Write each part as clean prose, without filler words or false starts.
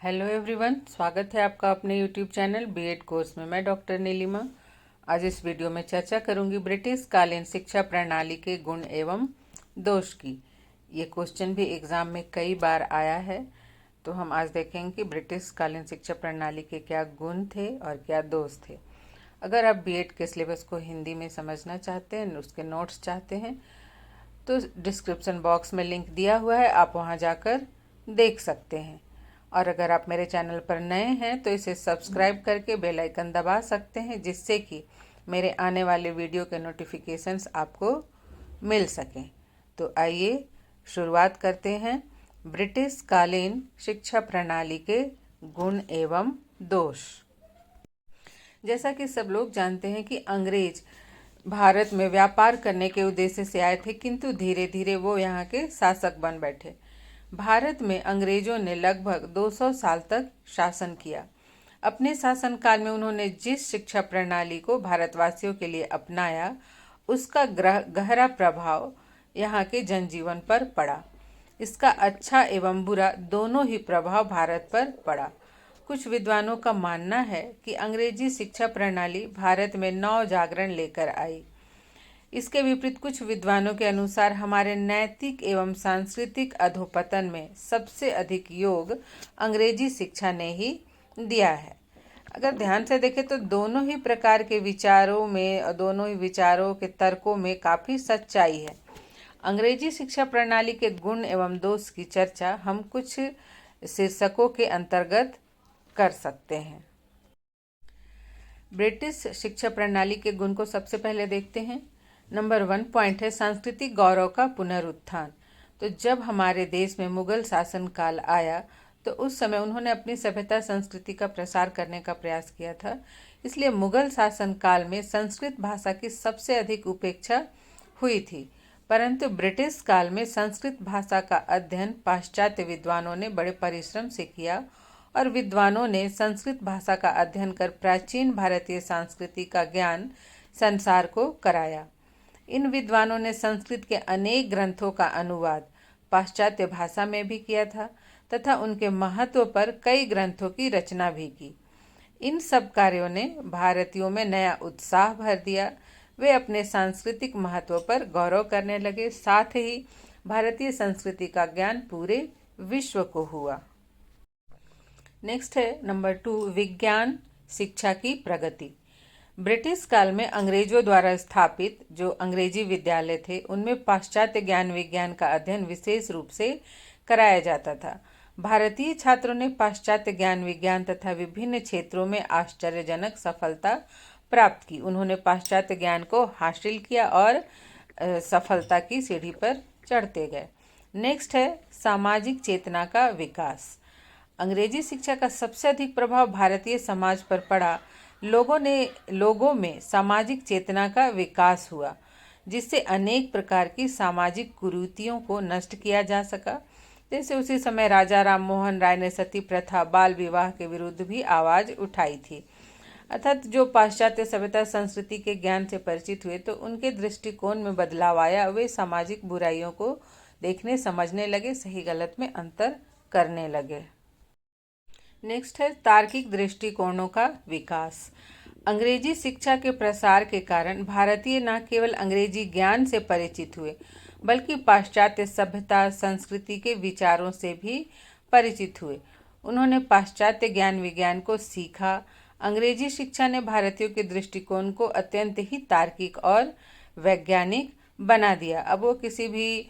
Hello everyone, स्वागत है आपका अपने यूट्यूब चैनल बीएड कोर्स में। मैं डॉक्टर नीलिमा आज इस वीडियो में चर्चा करूंगी ब्रिटिश कालीन शिक्षा प्रणाली के गुण एवं दोष की। ये क्वेश्चन भी एग्जाम में कई बार आया है, तो हम आज देखेंगे कि ब्रिटिश कालीन शिक्षा प्रणाली के क्या गुण थे और क्या दोष थे। अगर आप बीएड के सिलेबस को हिंदी में समझना चाहते हैं, उसके नोट्स चाहते हैं, तो डिस्क्रिप्शन बॉक्स में लिंक दिया हुआ है, आप वहां जाकर देख सकते हैं। और अगर आप मेरे चैनल पर नए हैं तो इसे सब्सक्राइब करके बेल आइकन दबा सकते हैं, जिससे कि मेरे आने वाले वीडियो के नोटिफिकेशंस आपको मिल सकें। तो आइए शुरुआत करते हैं ब्रिटिश कालीन शिक्षा प्रणाली के गुण एवं दोष। जैसा कि सब लोग जानते हैं कि अंग्रेज भारत में व्यापार करने के उद्देश्य से आए थे, किंतु धीरे धीरे वो यहाँ के शासक बन बैठे। भारत में अंग्रेजों ने लगभग 200 साल तक शासन किया। अपने शासनकाल में उन्होंने जिस शिक्षा प्रणाली को भारतवासियों के लिए अपनाया, उसका गहरा प्रभाव यहाँ के जनजीवन पर पड़ा। इसका अच्छा एवं बुरा दोनों ही प्रभाव भारत पर पड़ा। कुछ विद्वानों का मानना है कि अंग्रेजी शिक्षा प्रणाली भारत में नव जागरण लेकर आई। इसके विपरीत कुछ विद्वानों के अनुसार हमारे नैतिक एवं सांस्कृतिक अधोपतन में सबसे अधिक योग अंग्रेजी शिक्षा ने ही दिया है। अगर ध्यान से देखें तो दोनों ही प्रकार के विचारों में, दोनों ही विचारों के तर्कों में काफ़ी सच्चाई है। अंग्रेजी शिक्षा प्रणाली के गुण एवं दोष की चर्चा हम कुछ शीर्षकों के अंतर्गत कर सकते हैं। ब्रिटिश शिक्षा प्रणाली के गुण को सबसे पहले देखते हैं। नंबर 1 पॉइंट है सांस्कृतिक गौरव का पुनरुत्थान। तो जब हमारे देश में मुगल शासन काल आया तो उस समय उन्होंने अपनी सभ्यता संस्कृति का प्रसार करने का प्रयास किया था। इसलिए मुगल शासन काल में संस्कृत भाषा की सबसे अधिक उपेक्षा हुई थी, परंतु ब्रिटिश काल में संस्कृत भाषा का अध्ययन पाश्चात्य विद्वानों ने बड़े परिश्रम से किया और विद्वानों ने संस्कृत भाषा का अध्ययन कर प्राचीन भारतीय संस्कृति का ज्ञान संसार को कराया। इन विद्वानों ने संस्कृत के अनेक ग्रंथों का अनुवाद पाश्चात्य भाषा में भी किया था तथा उनके महत्व पर कई ग्रंथों की रचना भी की। इन सब कार्यों ने भारतीयों में नया उत्साह भर दिया। वे अपने सांस्कृतिक महत्व पर गौरव करने लगे, साथ ही भारतीय संस्कृति का ज्ञान पूरे विश्व को हुआ। नेक्स्ट है नंबर 2 विज्ञान शिक्षा की प्रगति। ब्रिटिश काल में अंग्रेजों द्वारा स्थापित जो अंग्रेजी विद्यालय थे, उनमें पाश्चात्य ज्ञान विज्ञान का अध्ययन विशेष रूप से कराया जाता था। भारतीय छात्रों ने पाश्चात्य ज्ञान विज्ञान तथा विभिन्न क्षेत्रों में आश्चर्यजनक सफलता प्राप्त की। उन्होंने पाश्चात्य ज्ञान को हासिल किया और सफलता की सीढ़ी पर चढ़ते गए। नेक्स्ट है सामाजिक चेतना का विकास। अंग्रेजी शिक्षा का सबसे अधिक प्रभाव भारतीय समाज पर पड़ा। लोगों में सामाजिक चेतना का विकास हुआ, जिससे अनेक प्रकार की सामाजिक कुरीतियों को नष्ट किया जा सका। जैसे उसी समय राजा राम मोहन राय ने सती प्रथा, बाल विवाह के विरुद्ध भी आवाज उठाई थी। अर्थात जो पाश्चात्य सभ्यता संस्कृति के ज्ञान से परिचित हुए तो उनके दृष्टिकोण में बदलाव आया। वे सामाजिक बुराइयों को देखने समझने लगे, सही गलत में अंतर करने लगे। नेक्स्ट है तार्किक दृष्टिकोणों का विकास। अंग्रेजी शिक्षा के प्रसार के कारण भारतीय न केवल अंग्रेजी ज्ञान से परिचित हुए, बल्कि पाश्चात्य सभ्यता संस्कृति के विचारों से भी परिचित हुए। उन्होंने पाश्चात्य ज्ञान विज्ञान को सीखा। अंग्रेजी शिक्षा ने भारतीयों के दृष्टिकोण को अत्यंत ही तार्किक और वैज्ञानिक बना दिया। अब वो किसी भी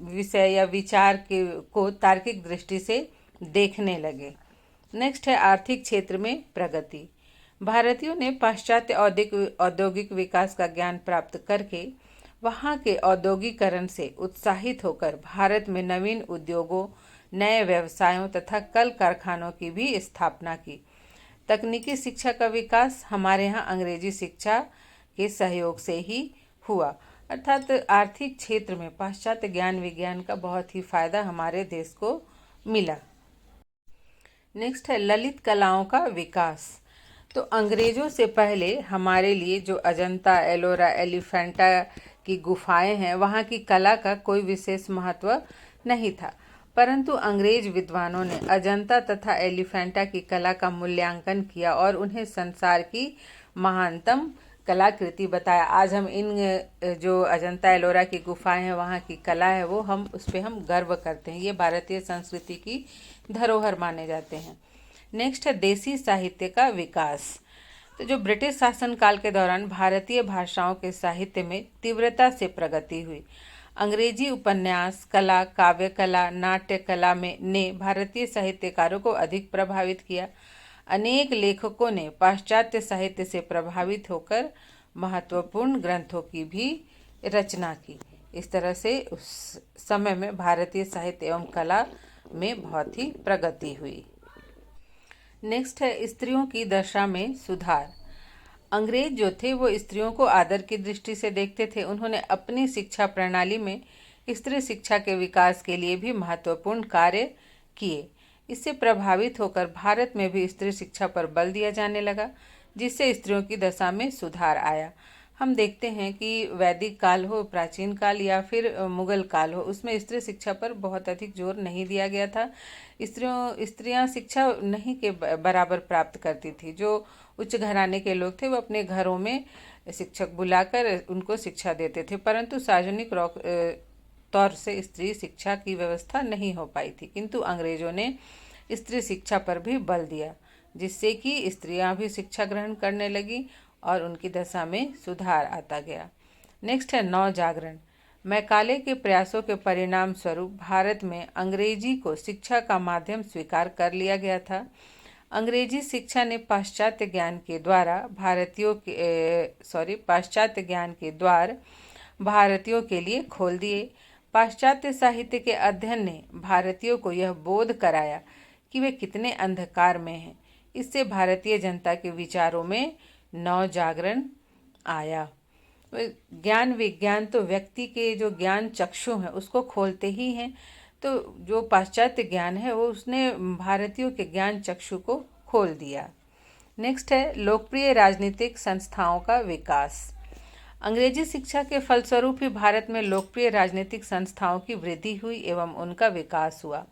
विषय या विचार को तार्किक दृष्टि से देखने लगे। नेक्स्ट है आर्थिक क्षेत्र में प्रगति। भारतीयों ने पाश्चात्य औद्योगिक विकास का ज्ञान प्राप्त करके वहाँ के औद्योगिकरण से उत्साहित होकर भारत में नवीन उद्योगों, नए व्यवसायों तथा कल कारखानों की भी स्थापना की। तकनीकी शिक्षा का विकास हमारे यहाँ अंग्रेजी शिक्षा के सहयोग से ही हुआ। अर्थात आर्थिक क्षेत्र में पाश्चात्य ज्ञान विज्ञान का बहुत ही फायदा हमारे देश को मिला। नेक्स्ट है ललित कलाओं का विकास। तो अंग्रेजों से पहले हमारे लिए जो अजंता, एलोरा, एलिफेंटा की गुफाएं हैं, वहाँ की कला का कोई विशेष महत्व नहीं था। परंतु अंग्रेज विद्वानों ने अजंता तथा एलिफेंटा की कला का मूल्यांकन किया और उन्हें संसार की महानतम कलाकृति बताया। आज हम इन जो अजंता एलोरा की गुफाएं हैं, वहाँ की कला है, वो हम उस पर हम गर्व करते हैं। ये भारतीय संस्कृति की धरोहर माने जाते हैं। नेक्स्ट है देसी साहित्य का विकास। तो जो ब्रिटिश शासनकाल के दौरान भारतीय भाषाओं के साहित्य में तीव्रता से प्रगति हुई। अंग्रेजी उपन्यास कला, काव्य कला, नाट्य कला में ने भारतीय साहित्यकारों को अधिक प्रभावित किया। अनेक लेखकों ने पाश्चात्य साहित्य से प्रभावित होकर महत्वपूर्ण ग्रंथों की भी रचना की। इस तरह से उस समय में भारतीय साहित्य एवं कला में बहुत ही प्रगति हुई। नेक्स्ट है स्त्रियों की दशा में सुधार। अंग्रेज जो थे वो स्त्रियों को आदर की दृष्टि से देखते थे। उन्होंने अपनी शिक्षा प्रणाली में स्त्री शिक्षा के विकास के लिए भी महत्वपूर्ण कार्य किए। इससे प्रभावित होकर भारत में भी स्त्री शिक्षा पर बल दिया जाने लगा, जिससे स्त्रियों की दशा में सुधार आया। हम देखते हैं कि वैदिक काल हो, प्राचीन काल या फिर मुगल काल हो, उसमें स्त्री शिक्षा पर बहुत अधिक जोर नहीं दिया गया था। स्त्रियां शिक्षा नहीं के बराबर प्राप्त करती थी। जो उच्च घराने के लोग थे वो अपने घरों में शिक्षक बुलाकर उनको शिक्षा देते थे, परंतु सार्वजनिक तौर से स्त्री शिक्षा की व्यवस्था नहीं हो पाई थी। किंतु अंग्रेजों ने स्त्री शिक्षा पर भी बल दिया, जिससे कि स्त्रियां भी शिक्षा ग्रहण करने लगी और उनकी दशा में सुधार आता गया। नेक्स्ट है नव जागरण। मैकाले के प्रयासों के परिणाम स्वरूप भारत में अंग्रेजी को शिक्षा का माध्यम स्वीकार कर लिया गया था। अंग्रेजी शिक्षा ने पाश्चात्य ज्ञान के द्वार भारतीयों के लिए खोल दिए। पाश्चात्य साहित्य के अध्ययन ने भारतीयों को यह बोध कराया कि वे कितने अंधकार में हैं। इससे भारतीय जनता के विचारों में नव जागरण आया। ज्ञान विज्ञान तो व्यक्ति के जो ज्ञान चक्षु हैं उसको खोलते ही हैं। तो जो पाश्चात्य ज्ञान है वो उसने भारतीयों के ज्ञान चक्षु को खोल दिया। नेक्स्ट है लोकप्रिय राजनीतिक संस्थाओं का विकास। अंग्रेजी शिक्षा के फलस्वरूप ही भारत में लोकप्रिय राजनीतिक संस्थाओं की वृद्धि हुई एवं उनका विकास हुआ।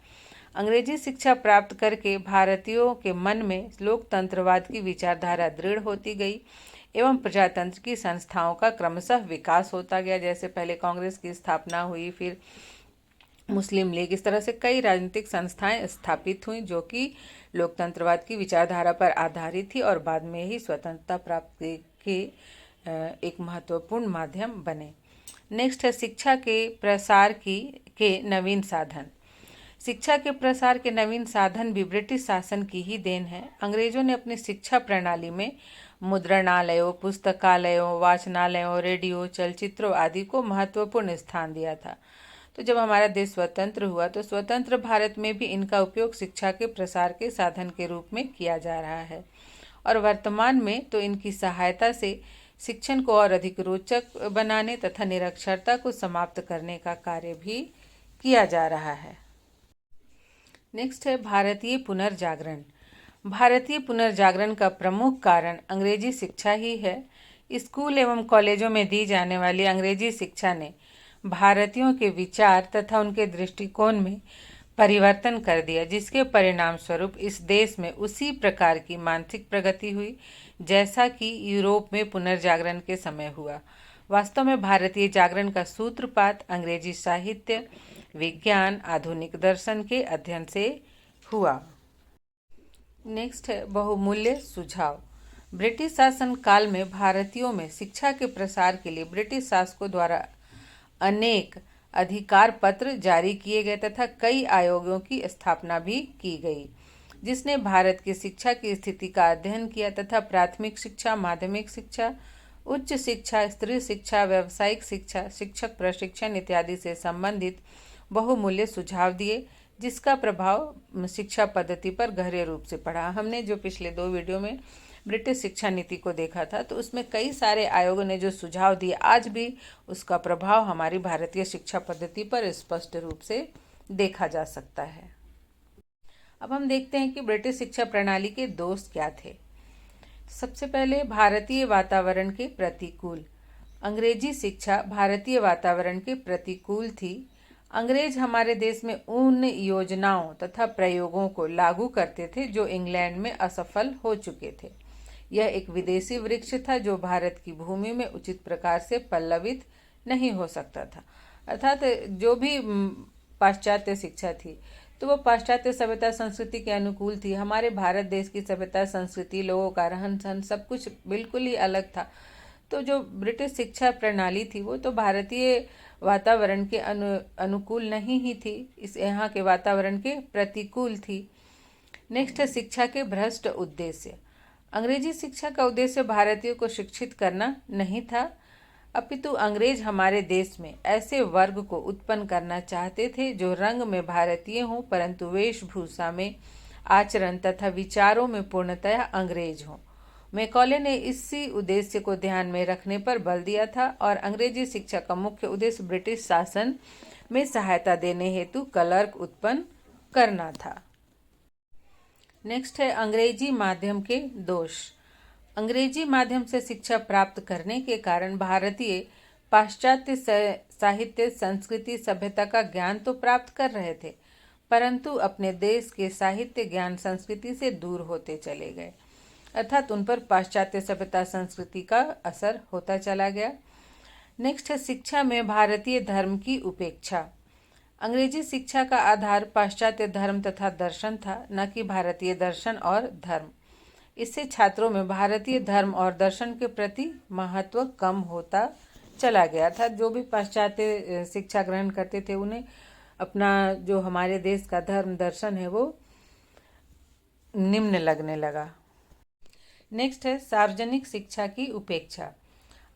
अंग्रेजी शिक्षा प्राप्त करके भारतीयों के मन में लोकतंत्रवाद की विचारधारा दृढ़ होती गई एवं प्रजातंत्र की संस्थाओं का क्रमशः विकास होता गया। जैसे पहले कांग्रेस की स्थापना हुई, फिर मुस्लिम लीग, इस तरह से कई राजनीतिक संस्थाएं स्थापित हुईं जो कि लोकतंत्रवाद की विचारधारा पर आधारित थी और बाद में ही स्वतंत्रता प्राप्ति के एक महत्वपूर्ण माध्यम बने। नेक्स्ट है शिक्षा के प्रसार के नवीन साधन। शिक्षा के प्रसार के नवीन साधन भी ब्रिटिश शासन की ही देन है। अंग्रेजों ने अपनी शिक्षा प्रणाली में मुद्रणालयों, पुस्तकालयों, वाचनालयों, रेडियो, चलचित्रों आदि को महत्वपूर्ण स्थान दिया था। तो जब हमारा देश स्वतंत्र हुआ तो स्वतंत्र भारत में भी इनका उपयोग शिक्षा के प्रसार के साधन के रूप में किया जा रहा है और वर्तमान में तो इनकी सहायता से शिक्षण को और अधिक रोचक बनाने तथा निरक्षरता को समाप्त करने का कार्य भी किया जा रहा है। नेक्स्ट है भारतीय पुनर्जागरण। भारतीय पुनर्जागरण का प्रमुख कारण अंग्रेजी शिक्षा ही है। स्कूल एवं कॉलेजों में दी जाने वाली अंग्रेजी शिक्षा ने भारतीयों के विचार तथा उनके दृष्टिकोण में परिवर्तन कर दिया, जिसके परिणाम स्वरूप इस देश में उसी प्रकार की मानसिक प्रगति हुई जैसा कि यूरोप में पुनर्जागरण के समय हुआ। वास्तव में भारतीय जागरण का सूत्रपात अंग्रेजी साहित्य, विज्ञान, आधुनिक दर्शन के अध्ययन से हुआ। नेक्स्ट है बहुमूल्य सुझाव। ब्रिटिश शासन काल में भारतीयों में शिक्षा के प्रसार के लिए ब्रिटिश शासकों द्वारा अनेक अधिकार पत्र जारी किए गए तथा कई आयोगों की स्थापना भी की गई, जिसने भारत की शिक्षा की स्थिति का अध्ययन किया तथा प्राथमिक शिक्षा, माध्यमिक शिक्षा, उच्च शिक्षा, स्त्री शिक्षा, व्यावसायिक शिक्षा, शिक्षक प्रशिक्षण इत्यादि से संबंधित बहुमूल्य सुझाव दिए, जिसका प्रभाव शिक्षा पद्धति पर गहरे रूप से पड़ा। हमने जो पिछले 2 वीडियो में ब्रिटिश शिक्षा नीति को देखा था तो उसमें कई सारे आयोगों ने जो सुझाव दिए, आज भी उसका प्रभाव हमारी भारतीय शिक्षा पद्धति पर स्पष्ट रूप से देखा जा सकता है। अब हम देखते हैं कि ब्रिटिश शिक्षा प्रणाली के दोष क्या थे। सबसे पहले भारतीय वातावरण के प्रतिकूल। अंग्रेजी शिक्षा भारतीय वातावरण के प्रतिकूल थी। अंग्रेज हमारे देश में उन योजनाओं तथा प्रयोगों को लागू करते थे जो इंग्लैंड में असफल हो चुके थे। यह एक विदेशी वृक्ष था जो भारत की भूमि में उचित प्रकार से पल्लवित नहीं हो सकता था। अर्थात जो भी पाश्चात्य शिक्षा थी तो वो पाश्चात्य सभ्यता संस्कृति के अनुकूल थी। हमारे भारत देश की सभ्यता संस्कृति, लोगों का रहन सहन सब कुछ बिल्कुल ही अलग था। तो जो ब्रिटिश शिक्षा प्रणाली थी वो तो भारतीय वातावरण के अनुकूल नहीं ही थी, इस यहाँ के वातावरण के प्रतिकूल थी। नेक्स्ट है शिक्षा के भ्रष्ट उद्देश्य। अंग्रेजी शिक्षा का उद्देश्य भारतीयों को शिक्षित करना नहीं था, अपितु अंग्रेज हमारे देश में ऐसे वर्ग को उत्पन्न करना चाहते थे जो रंग में भारतीय हों परंतु वेशभूषा में, आचरण तथा विचारों में पूर्णतः अंग्रेज हों। मैकॉले ने इसी उद्देश्य को ध्यान में रखने पर बल दिया था और अंग्रेजी शिक्षा का मुख्य उद्देश्य ब्रिटिश शासन में सहायता देने हेतु क्लर्क उत्पन्न करना था। नेक्स्ट है अंग्रेजी माध्यम के दोष। अंग्रेजी माध्यम से शिक्षा प्राप्त करने के कारण भारतीय पाश्चात्य साहित्य, संस्कृति, सभ्यता का ज्ञान तो प्राप्त कर रहे थे परंतु अपने देश के साहित्य, ज्ञान, संस्कृति से दूर होते चले गए। अर्थात उन पर पाश्चात्य सभ्यता संस्कृति का असर होता चला गया। नेक्स्ट है शिक्षा में भारतीय धर्म की उपेक्षा। अंग्रेजी शिक्षा का आधार पाश्चात्य धर्म तथा दर्शन था, न कि भारतीय दर्शन और धर्म। इससे छात्रों में भारतीय धर्म और दर्शन के प्रति महत्व कम होता चला गया था। जो भी पाश्चात्य शिक्षा ग्रहण करते थे उन्हें अपना जो हमारे देश का धर्म दर्शन है वो निम्न लगने लगा। नेक्स्ट है सार्वजनिक शिक्षा की उपेक्षा।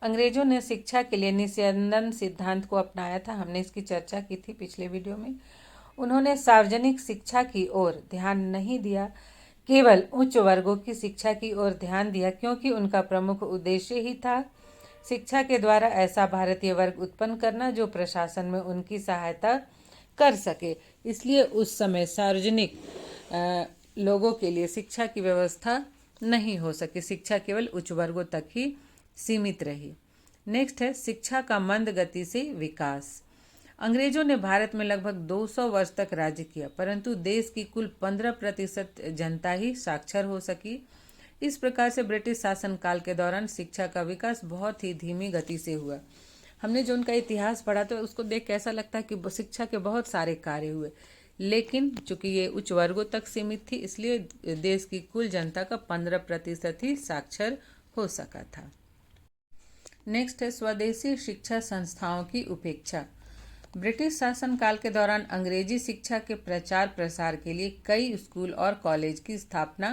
अंग्रेजों ने शिक्षा के लिए निस्यंदन सिद्धांत को अपनाया था, हमने इसकी चर्चा की थी पिछले वीडियो में। उन्होंने सार्वजनिक शिक्षा की ओर ध्यान नहीं दिया, केवल उच्च वर्गों की शिक्षा की ओर ध्यान दिया, क्योंकि उनका प्रमुख उद्देश्य ही था शिक्षा के द्वारा ऐसा भारतीय वर्ग उत्पन्न करना जो प्रशासन में उनकी सहायता कर सके। इसलिए उस समय सार्वजनिक लोगों के लिए शिक्षा की व्यवस्था नहीं हो सकी, शिक्षा केवल उच्च वर्गों तक ही सीमित रही। नेक्स्ट है शिक्षा का मंद गति से विकास। अंग्रेजों ने भारत में लगभग 200 वर्ष तक राज्य किया परंतु देश की कुल 15% जनता ही साक्षर हो सकी। इस प्रकार से ब्रिटिश शासन काल के दौरान शिक्षा का विकास बहुत ही धीमी गति से हुआ। हमने जो उनका इतिहास पढ़ा तो उसको देख के ऐसा लगता है कि शिक्षा के बहुत सारे कार्य हुए, लेकिन चूंकि ये उच्च वर्गों तक सीमित थी इसलिए देश की कुल जनता का 15% ही साक्षर हो सका था। नेक्स्ट है स्वदेशी शिक्षा संस्थाओं की उपेक्षा। ब्रिटिश शासन काल के दौरान अंग्रेजी शिक्षा के प्रचार प्रसार के लिए कई स्कूल और कॉलेज की स्थापना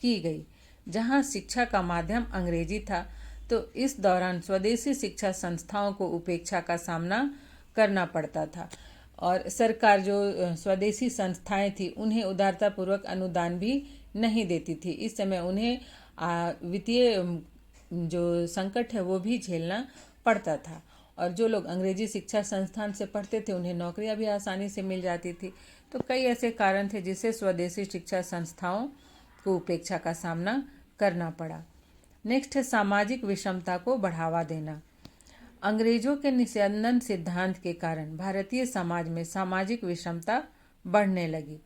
की गई जहां शिक्षा का माध्यम अंग्रेजी था। तो इस दौरान स्वदेशी शिक्षा संस्थाओं को उपेक्षा का सामना करना पड़ता था और सरकार जो स्वदेशी संस्थाएं थी उन्हें उदारतापूर्वक अनुदान भी नहीं देती थी। इस समय उन्हें वित्तीय जो संकट है वो भी झेलना पड़ता था और जो लोग अंग्रेजी शिक्षा संस्थान से पढ़ते थे उन्हें नौकरियां भी आसानी से मिल जाती थी। तो कई ऐसे कारण थे जिससे स्वदेशी शिक्षा संस्थाओं को उपेक्षा का सामना करना पड़ा। नेक्स्ट है सामाजिक विषमता को बढ़ावा देना। अंग्रेजों के निस्यंदन सिद्धांत के कारण भारतीय समाज में सामाजिक विषमता बढ़ने लगी।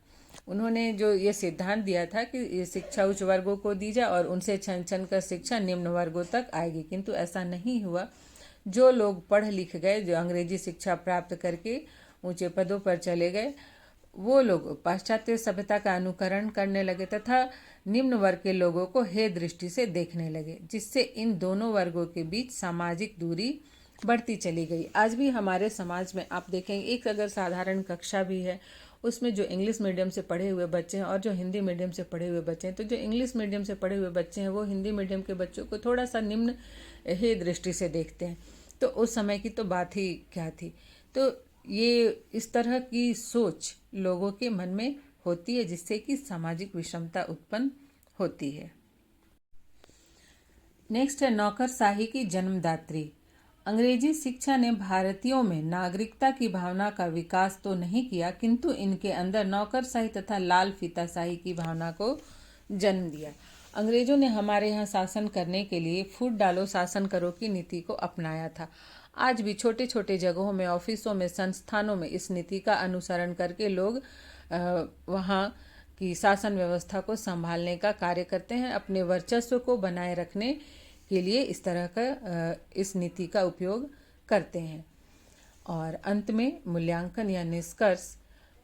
उन्होंने जो ये सिद्धांत दिया था कि ये शिक्षा उच्च वर्गों को दी जाए और उनसे छन छन कर शिक्षा निम्न वर्गों तक आएगी, किंतु ऐसा नहीं हुआ। जो लोग पढ़ लिख गए, जो अंग्रेजी शिक्षा प्राप्त करके ऊंचे पदों पर चले गए, वो लोग पाश्चात्य सभ्यता का अनुकरण करने लगे तथा निम्न वर्ग के लोगों को हे दृष्टि से देखने लगे, जिससे इन दोनों वर्गों के बीच सामाजिक दूरी बढ़ती चली गई। आज भी हमारे समाज में आप देखेंगे एक अगर साधारण कक्षा भी है उसमें जो इंग्लिश मीडियम से पढ़े हुए बच्चे हैं और जो हिंदी मीडियम से पढ़े हुए बच्चे हैं, तो जो इंग्लिश मीडियम से पढ़े हुए बच्चे हैं वो हिंदी मीडियम के बच्चों को थोड़ा सा निम्न हे दृष्टि से देखते हैं। तो उस समय की तो बात ही क्या थी। तो ये इस तरह की सोच लोगों के मन में होती है जिससे कि सामाजिक विषमता उत्पन्न होती है। नेक्स्ट है नौकरशाही की जन्मदात्री। अंग्रेजी शिक्षा ने भारतीयों में नागरिकता की भावना का विकास तो नहीं किया, किंतु इनके अंदर नौकरशाही तथा लाल फीताशाही की भावना को जन्म दिया। अंग्रेजों ने हमारे यहाँ शासन करने के लिए फूट डालो शासन करो की नीति को अपनाया था। आज भी छोटे छोटे जगहों में, ऑफिसों में, संस्थानों में इस नीति का अनुसरण करके लोग वहाँ की शासन व्यवस्था को संभालने का कार्य करते हैं, अपने वर्चस्व को बनाए रखने के लिए इस तरह का इस नीति का उपयोग करते हैं। और अंत में मूल्यांकन या निष्कर्ष।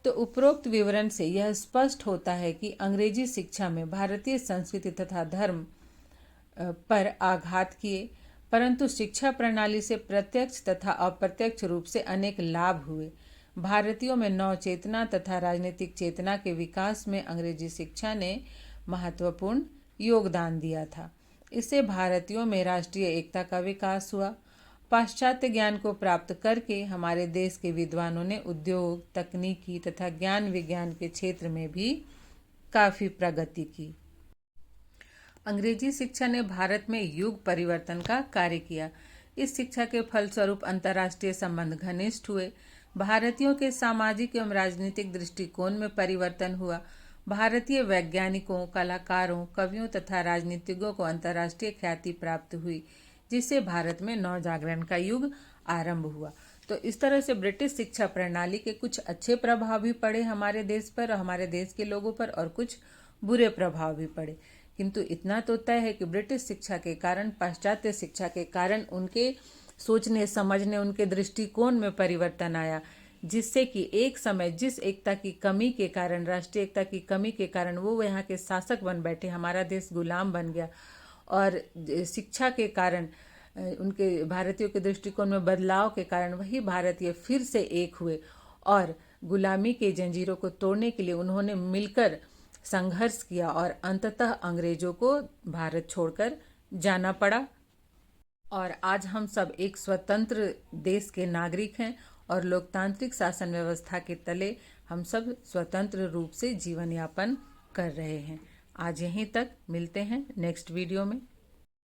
तो उपरोक्त विवरण से यह स्पष्ट होता है कि अंग्रेजी शिक्षा में भारतीय संस्कृति तथा धर्म पर आघात किए, परंतु शिक्षा प्रणाली से प्रत्यक्ष तथा अप्रत्यक्ष रूप से अनेक लाभ हुए। भारतीयों में नव चेतना तथा राजनीतिक चेतना के विकास में अंग्रेजी शिक्षा ने महत्वपूर्ण योगदान दिया था। इससे भारतीयों में राष्ट्रीय एकता का विकास हुआ। पाश्चात्य ज्ञान को प्राप्त करके हमारे देश के विद्वानों ने उद्योग, तकनीकी तथा ज्ञान विज्ञान के क्षेत्र में भी काफ़ी प्रगति की। अंग्रेजी शिक्षा ने भारत में युग परिवर्तन का कार्य किया। इस शिक्षा के फलस्वरूप अंतर्राष्ट्रीय संबंध घनिष्ठ हुए। भारतीयों के सामाजिक एवं राजनीतिक दृष्टिकोण में परिवर्तन हुआ। भारतीय वैज्ञानिकों, कलाकारों, कवियों तथा राजनीतिज्ञों को अंतर्राष्ट्रीय ख्याति प्राप्त हुई, जिससे भारत में नवजागरण का युग आरंभ हुआ। तो इस तरह से ब्रिटिश शिक्षा प्रणाली के कुछ अच्छे प्रभाव भी पड़े हमारे देश पर, हमारे देश के लोगों पर, और कुछ बुरे प्रभाव भी पड़े। किंतु इतना तो तय है कि ब्रिटिश शिक्षा के कारण, पाश्चात्य शिक्षा के कारण उनके सोचने समझने, उनके दृष्टिकोण में परिवर्तन आया, जिससे कि एक समय जिस एकता की कमी के कारण, राष्ट्रीय एकता की कमी के कारण वो यहाँ के शासक बन बैठे, हमारा देश गुलाम बन गया। और शिक्षा के कारण, उनके भारतीयों के दृष्टिकोण में बदलाव के कारण वही भारतीय फिर से एक हुए और गुलामी के जंजीरों को तोड़ने के लिए उन्होंने मिलकर संघर्ष किया और अंततः अंग्रेजों को भारत छोड़कर जाना पड़ा। और आज हम सब एक स्वतंत्र देश के नागरिक हैं और लोकतांत्रिक शासन व्यवस्था के तले हम सब स्वतंत्र रूप से जीवन यापन कर रहे हैं। आज यहीं तक, मिलते हैं नेक्स्ट वीडियो में।